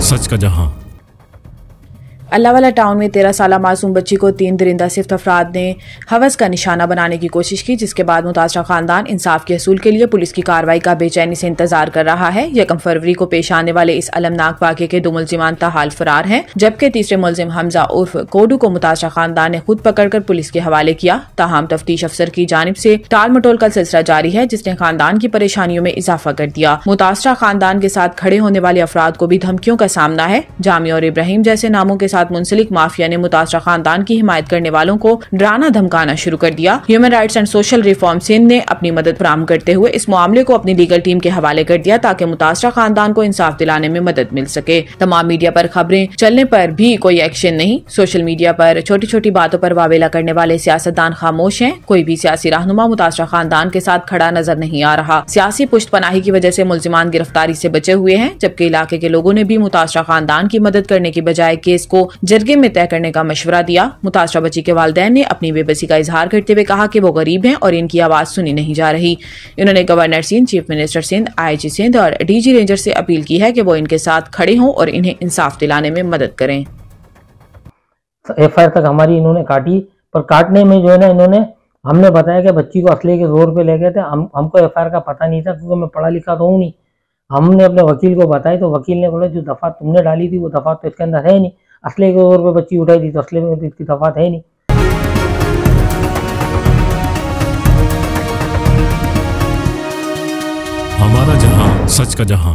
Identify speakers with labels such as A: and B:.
A: सच का जहां।
B: अल्लाहवाला टाउन में 13 साला मासूम बच्ची को 3 दरिंदा सिफ्त अफराद ने हवस का निशाना बनाने की कोशिश की, जिसके बाद मुतासरा खानदान इंसाफ के असूल के लिए पुलिस की कार्रवाई का बेचैनी से इंतजार कर रहा है। 1 फरवरी को पेश आने वाले इस अलमनाक वाक़े के 2 मुलजिमान ताहाल फरार हैं, जबकि तीसरे मुलजिम हमजा उर्फ कोडू को मुतासरा खानदान ने खुद पकड़कर पुलिस के हवाले किया। ताहम तफ्तीश अफसर की जानिब से टाल मटोल का सिलसिला जारी है, जिसने खानदान की परेशानियों में इजाफा कर दिया। मुतासरा खानदान के साथ खड़े होने वाले अफराद को भी धमकियों का सामना है। जामी और इब्राहिम जैसे नामों के साथ मुंसलिक माफिया ने मुतासरा खानदान की हिमायत करने वालों को डराना धमकाना शुरू कर दिया। Human rights and social reform Sindh ने अपनी मदद फराहम करते हुए इस मामले को अपनी लीगल टीम के हवाले कर दिया, ताकि मुतासरा खानदान को इंसाफ दिलाने में मदद मिल सके। तमाम मीडिया पर खबरें चलने पर भी कोई एक्शन नहीं। सोशल मीडिया पर छोटी छोटी बातों पर वावेला करने वाले सियासतदान खामोश हैं। कोई भी सियासी रहनुमा मुतासरा खानदान के साथ खड़ा नजर नहीं आ रहा। सियासी पुष्टपनाही की वजह से मुलजिमान गिरफ्तारी से बचे हुए हैं, जबकि इलाके के लोगों ने भी मुतासरा खानदान की मदद करने की बजाय केस को जरगे में तय करने का मशवरा दिया। मुतासरा बच्ची के वालिदैन ने अपनी बेबसी का इजहार करते हुए कहा कि वो गरीब हैं और इनकी आवाज सुनी नहीं जा रही। उन्होंने governor Sindh, chief minister Sindh, IG Sindh और DG रेंजर से अपील की है कि वो इनके साथ खड़े हों और इन्हें इंसाफ दिलाने में मदद करें।
C: FIR तक हमारी इन्होंने काटी, पर काटने में जो है ना, इन्होंने हमने बताया कि बच्ची को असले के जोर पे ले गए थे। हमको FIR का पता नहीं था, क्योंकि मैं पढ़ा लिखा तो हूँ नहीं। हमने अपने वकील को बताई तो वकील ने बोला जो दफा तुमने डाली थी वो दफा तो इसके अंदर है नहीं, असले के जोर पे बच्ची उठाई थी तो असले में इसकी दफात है नहीं।
A: हमारा जहां, सच का जहां।